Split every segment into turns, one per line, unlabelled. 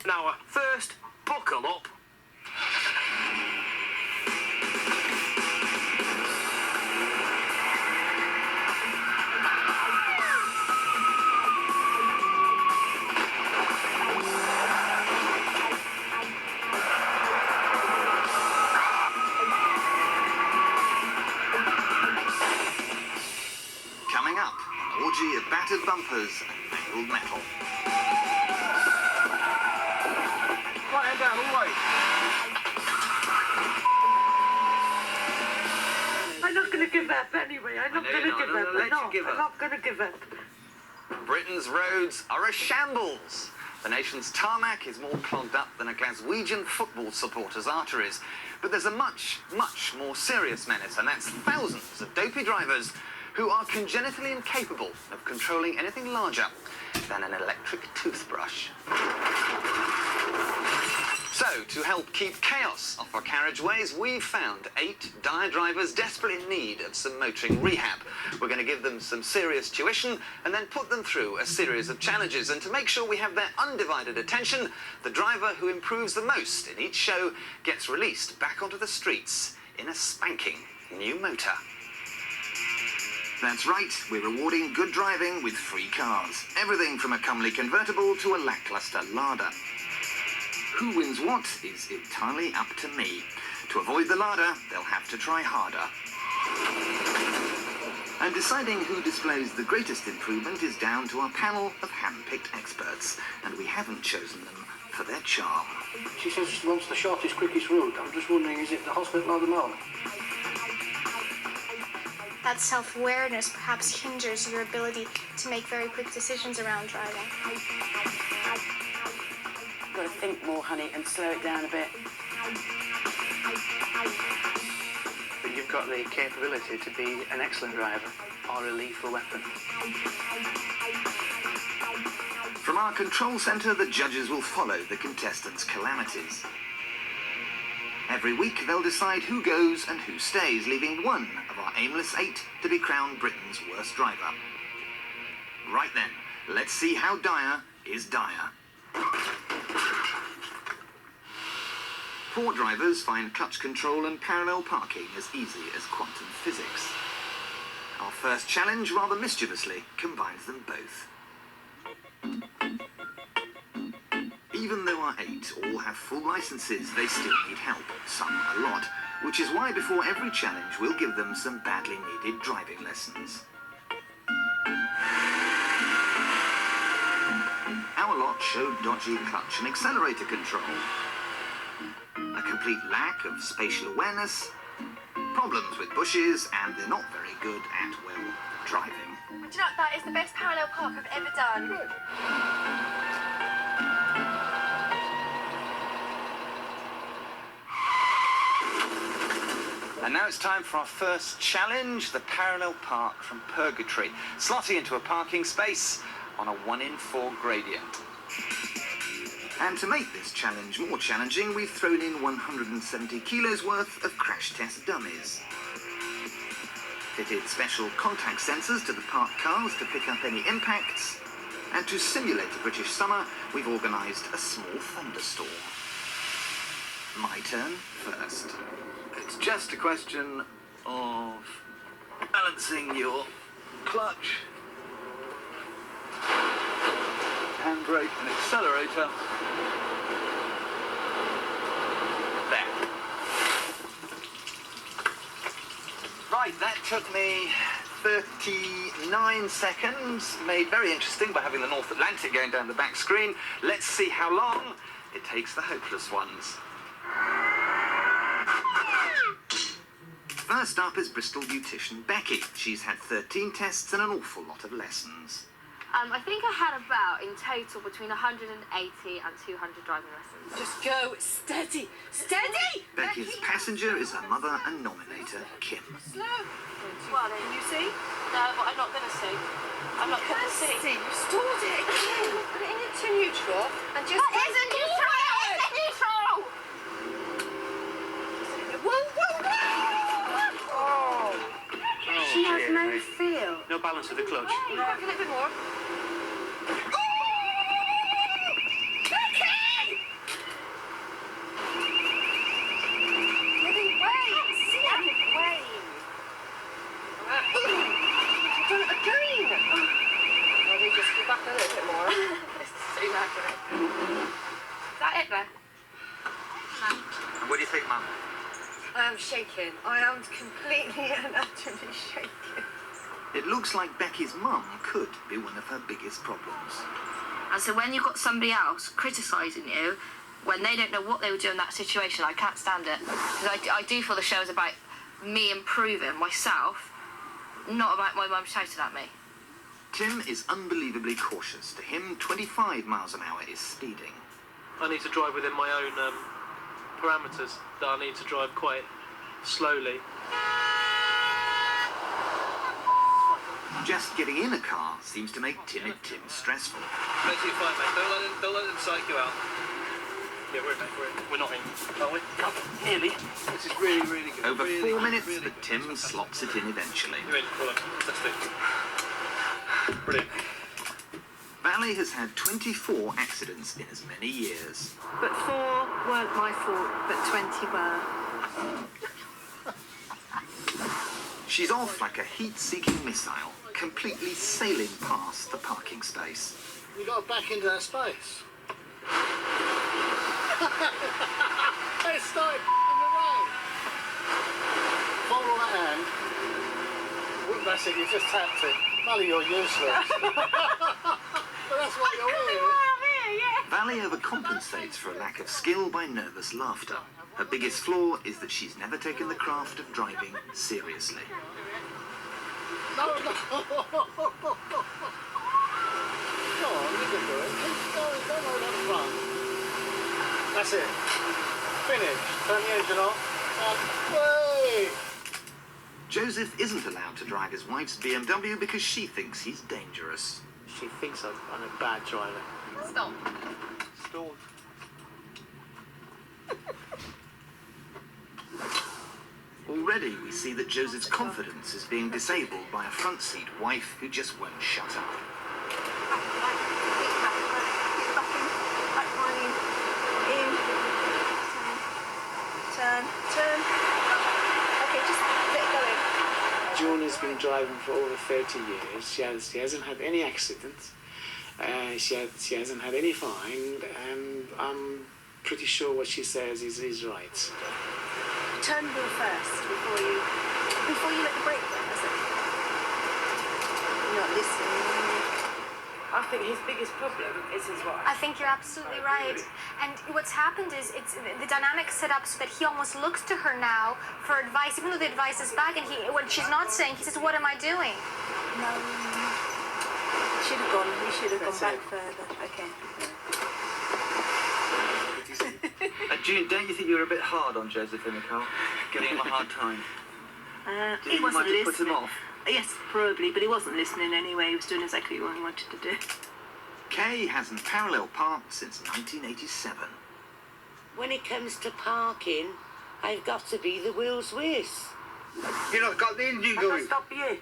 Now, first, buckle up.
Coming up, an orgy of battered bumpers and mangled metal.
Right hand down, all the way.
I'm not going to give up anyway. I'm not going to give up. I'm not going to give up.
Britain's roads are a shambles. The nation's tarmac is more clogged up than a Glaswegian football supporter's arteries. But there's a much, much more serious menace, and that's thousands of dopey drivers who are congenitally incapable of controlling anything larger than an electric toothbrush. So, to help keep chaos off our carriageways, we've found 8 dire drivers desperately in need of some motoring rehab. We're going to give them some serious tuition and then put them through a series of challenges. And to make sure we have their undivided attention, the driver who improves the most in each show gets released back onto the streets in a spanking new motor. That's right, we're rewarding good driving with free cars. Everything from a comely convertible to a lackluster larder. Who wins what is entirely up to me. To avoid the larder, they'll have to try harder. And deciding who displays the greatest improvement is down to our panel of hand-picked experts, and we haven't chosen them for their charm.
She says she wants the shortest, quickest route. I'm just wondering, is it the hospital or the morgue?
That self-awareness perhaps hinders your ability to make very quick decisions around driving.
You've got to think more, honey, and slow it down a bit.
But you've got the capability to be an excellent driver or a lethal weapon.
From our control centre, the judges will follow the contestants' calamities. Every week, they'll decide who goes and who stays, leaving one of our aimless 8 to be crowned Britain's worst driver. Right then, let's see how dire is dire. Poor drivers find clutch control and parallel parking as easy as quantum physics. Our first challenge, rather mischievously, combines them both. Even though our 8 all have full licenses, they still need help, some a lot, which is why before every challenge we'll give them some badly needed driving lessons. Our lot showed dodgy clutch and accelerator control, a complete lack of spatial awareness, problems with bushes, and they're not very good at, well, driving.
Do you know what, that is the best parallel park I've ever done. Good.
And now it's time for our first challenge, the parallel park from purgatory, slotting into a parking space on a 1 in 4 gradient. And to make this challenge more challenging, we've thrown in 170 kilos worth of crash test dummies. Fitted special contact sensors to the parked cars to pick up any impacts, and to simulate a British summer, we've organised a small thunderstorm. My turn first. It's just a question of balancing your clutch, handbrake and accelerator. There. Right, that took me 39 seconds, made very interesting by having the North Atlantic going down the back screen. Let's see how long it takes the hopeless ones. First up is Bristol beautician Becky. She's had 13 tests and an awful lot of lessons.
I think I had about, in total, between 180 and 200 driving lessons.
Just go steady. Steady!
Becky's passenger is her mother and nominator, Kim.
Slow.
Well, then,
Can you see?
no, but I'm not going to see. I'm not going to see.
See, you stalled it again. Put it into neutral and just...
That isn't neutral! It isn't neutral!
Whoa, whoa, whoa!
Oh,
She has
dear
no
me.
feel.
No balance of the clutch.
You got a little bit more. Is that it, though?
And what do you think, Mum?
I am shaking. I am completely and utterly shaking.
It looks like Becky's mum could be one of her biggest problems.
And so when you've got somebody else criticising you, when they don't know what they would do in that situation, I can't stand it. Because I do feel the show is about me improving myself, not about my mum shouting at me.
Tim is unbelievably cautious. To him, 25 miles an hour is speeding.
I need to drive within my own parameters, that I need to drive quite slowly.
Just getting in a car seems to make Timid Tim stressful.
Basically fine, mate. Don't let them psych you out. Yeah, we're not in, are we? Nearly. This is really, really good.
Over
really,
4 minutes,
really
but Tim slots it in eventually.
You're in. Well, fantastic. Brilliant.
Valley has had 24 accidents in as many years.
But 4 weren't my fault, but 20 were.
She's off like a heat-seeking missile, completely sailing past the parking space.
You got to back into that space. They started in the rain. Follow that hand. Well, that's it, you just tapped it. Molly, you're useless. But that's what you're here.
Valley overcompensates for a lack of skill by nervous laughter. Her biggest flaw is that she's never taken the craft of driving seriously.
No. Go on, you can do it. Keep going, don't hold on front. That's it. Finish. Turn the engine off. Way!
Joseph isn't allowed to drive his wife's BMW because she thinks he's dangerous.
She thinks I'm a bad driver.
Stop.
Stalled.
Already we see that Joseph's confidence is being disabled by a front seat wife who just won't shut up.
Turn. Okay, just get going.
June has been driving for over 30 years. She hasn't had any accidents. She hasn't had any fine, and I'm pretty sure what she says is right.
Turn wheel first before you let the brake go. That's it. You're not listening.
I think his biggest problem is his wife.
I think you're absolutely right. And what's happened is it's the dynamic set up so that he almost looks to her now for advice, even though the advice is back. And when she's not saying, he says, "What am I doing?"
No. Should have gone. We should have gone back further. Okay.
June, don't you think you were a bit hard on Joseph in the car? Giving him a hard time?
He wasn't listening.
Put him off?
Yes, probably, but he wasn't listening anyway. He was doing exactly what he wanted to do.
Kay hasn't parallel parked since 1987.
When it comes to parking, I've got to be the Will's Wiss.
You've not got the engine
I
going.
can't stop you.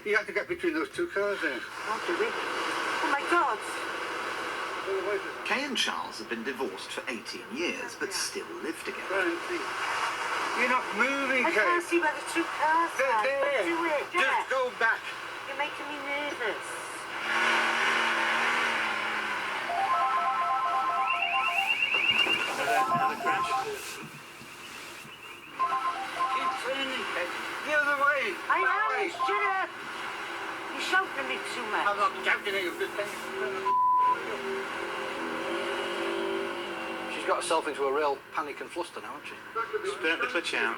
You have to get between those two cars there.
I'll do it. Oh my God.
Kay and Charles have been divorced for 18 years, but still live together.
You're not moving,
I
Kate.
can't see where the two cars are.
There.
Do it.
Just go back.
You're making me nervous.
Another crash.
Keep turning, Kate. The other way.
I am. Shut up. You're shouting at me too much.
I'm not shouting at you.
She's got herself into a real panic and fluster now, hasn't she? She's burnt the clutch out.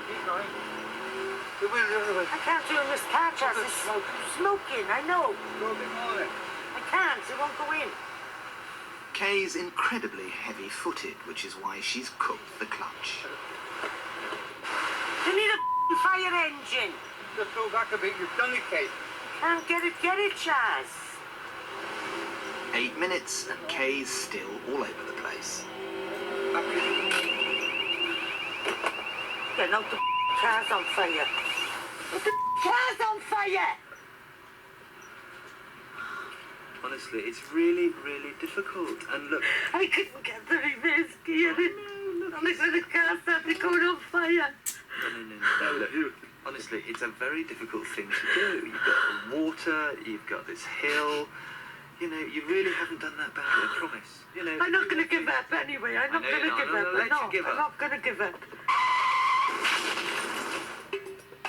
Keep going. The other way.
I can't do this car chase. It's smoking. I know.
Go a bit more then.
I can't. It won't go in.
Kay's incredibly heavy-footed, which is why she's cooked the clutch.
You need a fire engine.
Just go back a bit. You've done it, Kate.
Can't get it, Chaz.
8 minutes and Kay's still all over the place.
Yeah, no, the car's on fire. The car's on fire!
Honestly, it's really, really difficult. And look,
I couldn't get the reverse gear in. Only when the car started going on fire.
No, look. Honestly, it's a very difficult thing to do. You've got the water, you've got this hill,
You know, you really haven't done that badly, I promise. You know,
I'm not going to give up anyway. I'm not
know
going to
you're not.
give
I'm not
up.
gonna let you give
I'm
up.
not going to give up.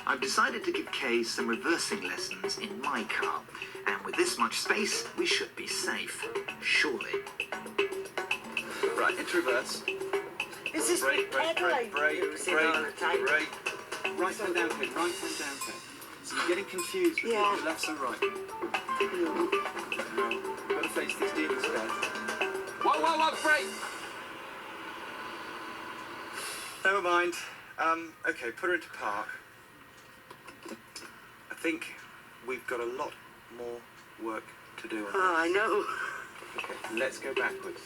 I've decided to give Kay some reversing lessons in my car. And with this much space, we should be safe. Surely. Right, into reverse.
Is this
Brake,
the
brake,
pedal
brake, brake,
using all the time?
brake. Right hand down, Kay. Right hand down, Kay. So you're getting confused with
Yeah.
your left and right. No, you've got to face these demons, Kay. Whoa, brake! Never mind. Okay, put her into park. I think we've got a lot more work to do on
Oh, I know.
this. Okay, let's go backwards.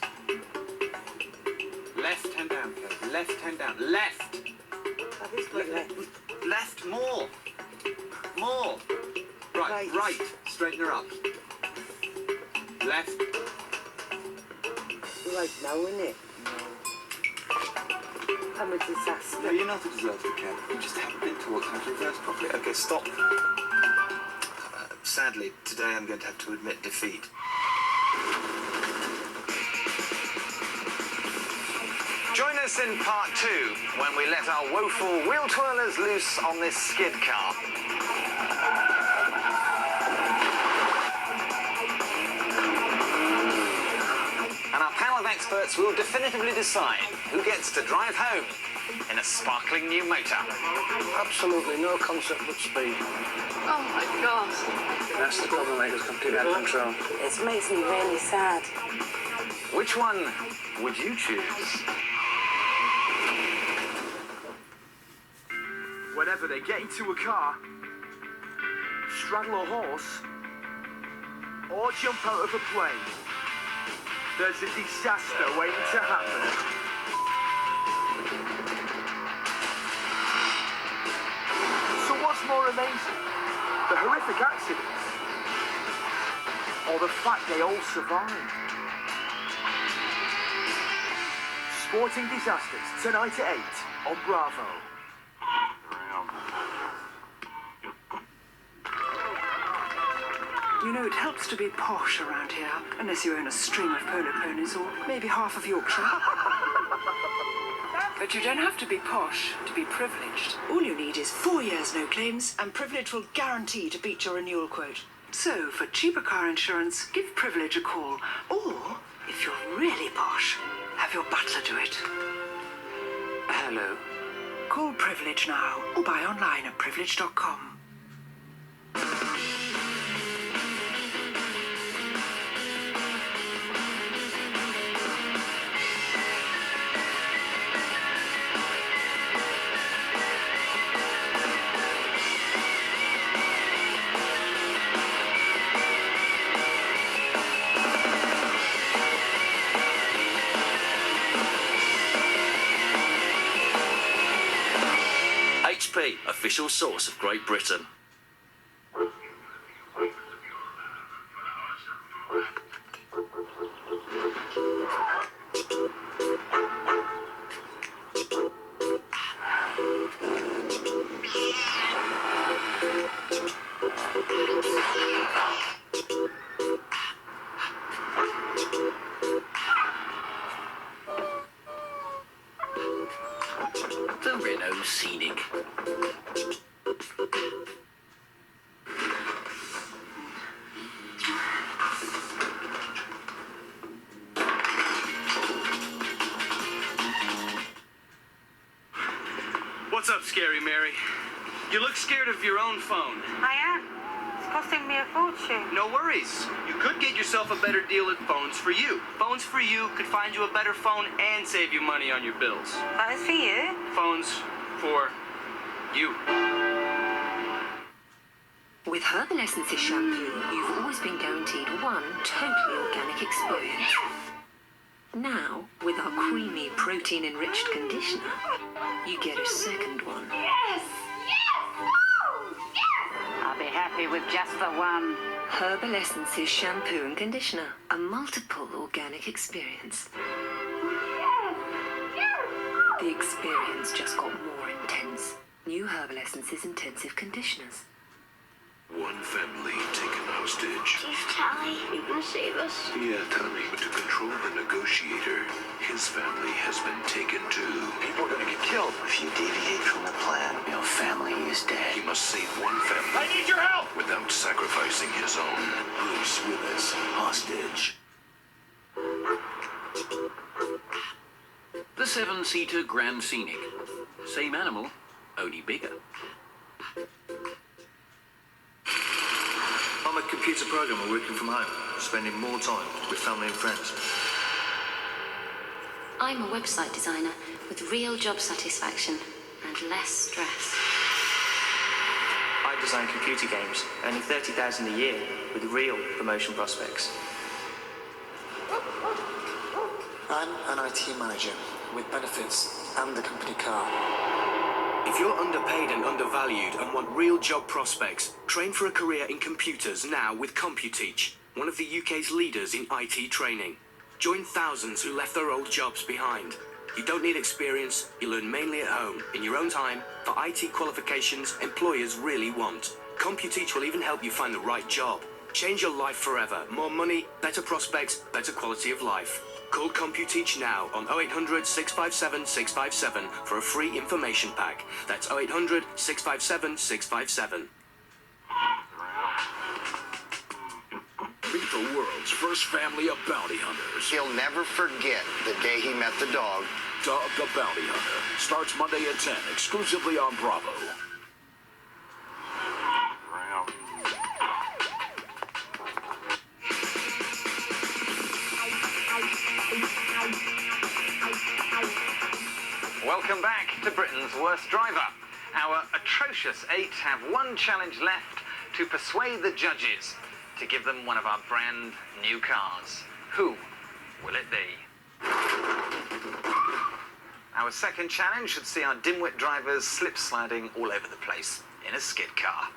Left hand down, Kay. Left hand down. Left!
That is my left.
Left, more! More! Right, right. Straighten her up. Left.
Right now, innit? I'm a
No,
disaster.
you're not a disaster, Ken. You just haven't been taught how to reverse properly. Okay, stop. Sadly, today I'm going to have to admit defeat. Join us in part 2 when we let our woeful wheel twirlers loose on this skid car. And our panel of experts will definitively decide who gets to drive home in a sparkling new motor.
Absolutely no concept but speed.
Oh my God.
That's the troublemakers completely out of control.
It makes me really sad.
Which one would you choose?
Whenever they get into a car, straddle a horse, or jump out of a plane, there's a disaster waiting to happen. So what's more amazing? The horrific accidents? Or the fact they all survived? Sporting Disasters, tonight at 8 on Bravo.
You know, it helps to be posh around here, unless you own a string of polo ponies or maybe half of Yorkshire. But you don't have to be posh to be privileged. All you need is 4 years no claims, and Privilege will guarantee to beat your renewal quote. So, for cheaper car insurance, give Privilege a call. Or, if you're really posh, have your butler do it.
Hello.
Call Privilege now, or buy online at privilege.com.
HP, official source of Great Britain. The Renault Scenic.
What's up, Scary Mary? You look scared of your own phone.
I am. It's costing me a fortune.
No worries. You could get yourself a better deal at Phones for You. Phones for You could find you a better phone and save you money on your bills.
That is for you.
Phones for You.
With Herbal Essences shampoo, you've always been guaranteed one totally organic experience. Now, with our creamy, protein-enriched conditioner, you get a second one.
Yes! Yes! Oh, yes!
I'll be happy with just the one.
Herbal Essences shampoo and conditioner, a multiple organic experience.
Yes! Yes!
The experience just got more intense. New Herbal Essences intensive conditioners.
One family taken hostage.
Please, Tally, you can save us.
Yeah, Tommy, but to control the negotiator, his family has been taken too. People are gonna get killed.
If you deviate from the plan, your family is dead.
He must save one family.
I need your help!
Without sacrificing his own.
Bruce Willis, hostage.
The seven-seater Grand Scenic. Same animal, only bigger.
I'm a computer programmer working from home, spending more time with family and friends.
I'm a website designer with real job satisfaction and less stress.
I design computer games, earning $30,000 a year with real promotion prospects.
I'm an IT manager with benefits and a company car.
If you're underpaid and undervalued and want real job prospects, train for a career in computers now with CompuTeach, one of the UK's leaders in IT training. Join thousands who left their old jobs behind. You don't need experience, you learn mainly at home, in your own time, for IT qualifications employers really want. CompuTeach will even help you find the right job. Change your life forever. More money, better prospects, better quality of life. Call CompuTeach now on 0800 657 657 for a free information pack. That's 0800 657 657.
Meet the world's first family of bounty hunters.
He'll never forget the day he met the dog.
Dog the Bounty Hunter starts Monday at 10, exclusively on Bravo.
Welcome back to Britain's Worst Driver. Our atrocious 8 have one challenge left to persuade the judges to give them one of our brand new cars. Who will it be? Our second challenge should see our dimwit drivers slip-sliding all over the place in a skid car.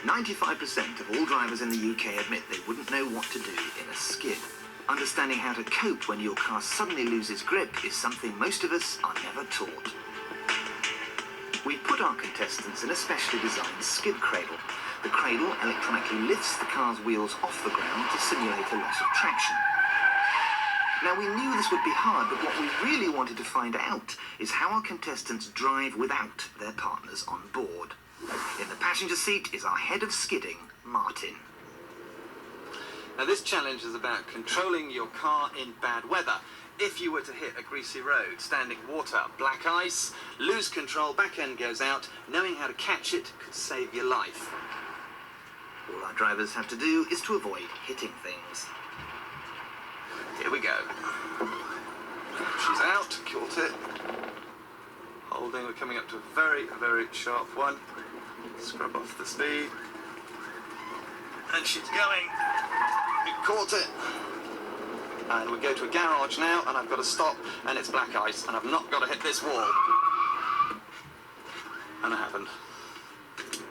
95% of all drivers in the UK admit they wouldn't know what to do in a skid. Understanding how to cope when your car suddenly loses grip is something most of us are never taught. We put our contestants in a specially designed skid cradle. The cradle electronically lifts the car's wheels off the ground to simulate a loss of traction. Now, we knew this would be hard, but what we really wanted to find out is how our contestants drive without their partners on board. In the passenger seat is our head of skidding, Martin. Now, this challenge is about controlling your car in bad weather. If you were to hit a greasy road, standing water, black ice, lose control, back end goes out, knowing how to catch it could save your life. All our drivers have to do is to avoid hitting things. Here we go. She's out, caught it. Holding, we're coming up to a very, very sharp one. Scrub off the speed. And she's going. We caught it. And we go to a garage now, and I've got to stop, and it's black ice, and I've not got to hit this wall. And I haven't.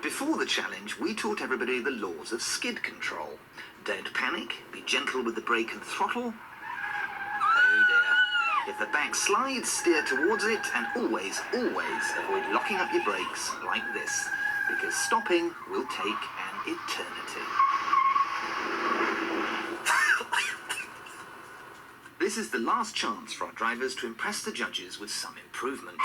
Before the challenge, we taught everybody the laws of skid control. Don't panic, be gentle with the brake and throttle. Oh dear. If the back slides, steer towards it, and always, always avoid locking up your brakes like this, because stopping will take an eternity. This is the last chance for our drivers to impress the judges with some improvement.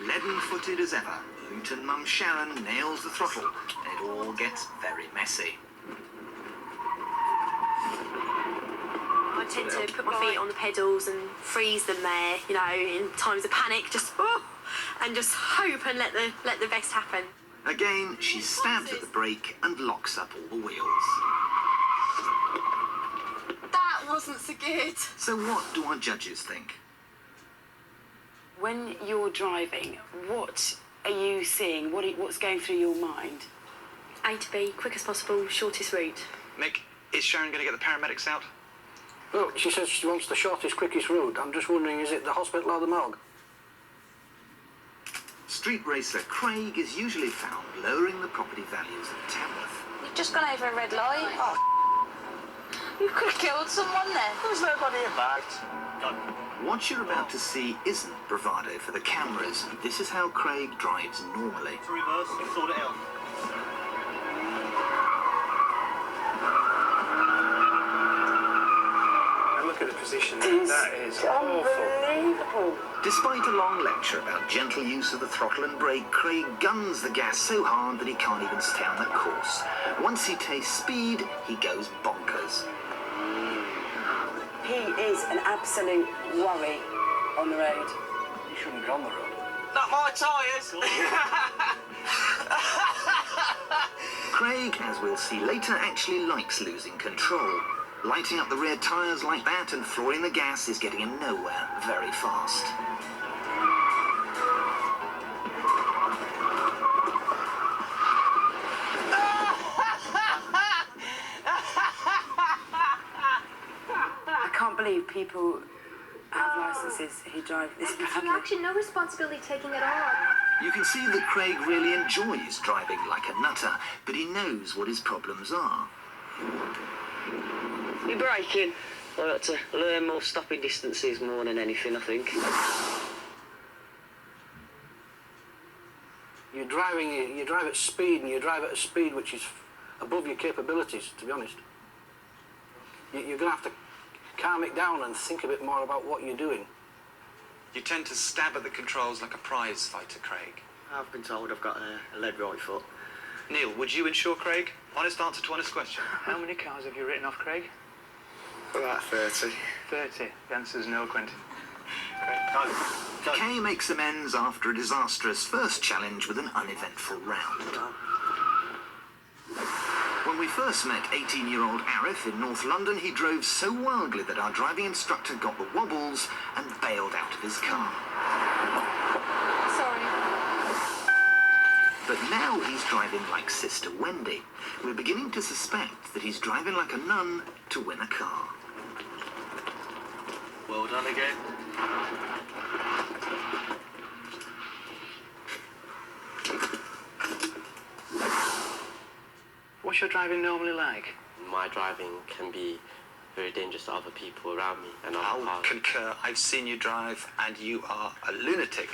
Leaden-footed as ever, Luton Mum Sharon nails the throttle, and it all gets very messy.
I tend to put my feet on the pedals and freeze them there, you know, in times of panic, just and just hope and let the best happen.
Again, she stabs at the brake and locks up all the wheels.
That wasn't so good.
So what do our judges think?
When you're driving, what are you seeing? What's going through your mind?
A to B, quick as possible, shortest route.
Mick, is Sharon going to get the paramedics out?
Well, she says she wants the shortest, quickest route. I'm just wondering, is it the hospital or the morgue?
Street racer Craig is usually found lowering the property values of Tamworth.
You've just gone over a red light. Oh, you could have killed someone then.
There's nobody about.
What you're about to see isn't bravado for the cameras. This is how Craig drives normally.
To reverse, sort it out.
Look at the position there. That is
Unbelievable.
Despite a long lecture about gentle use of the throttle and brake, Craig guns the gas so hard that he can't even stay on the course. Once he tastes speed, he goes bonkers.
He is an absolute worry on the road.
You shouldn't be on the road.
Not my tyres!
Craig, as we'll see later, actually likes losing control. Lighting up the rear tyres like that and flooring the gas is getting him nowhere very fast.
I can't believe people have licenses who drive this
It's
badly.
actually no responsibility taking at all.
You can see that Craig really enjoys driving like a nutter, but he knows what his problems are.
You're braking. I've got to learn more stopping distances more than anything, I think.
You drive at speed, and you drive at a speed which is above your capabilities, to be honest. You're going to have to calm it down and think a bit more about what you're doing.
You tend to stab at the controls like a prize fighter, Craig.
I've been told I've got a lead right foot.
Neil, would you insure Craig? Honest answer to honest question.
How many cars have you written off, Craig?
About 30.
30. The answer's no, Quentin.
Kay makes amends after a disastrous first challenge with an uneventful round. When we first met 18-year-old Arif in North London, he drove so wildly that our driving instructor got the wobbles and bailed out of his car.
Sorry.
But now he's driving like Sister Wendy. We're beginning to suspect that he's driving like a nun to win a car.
Well done again.
What's your driving normally like?
My driving can be very dangerous to other people around me and other
I'll
cars.
concur. I've seen you drive and you are a lunatic.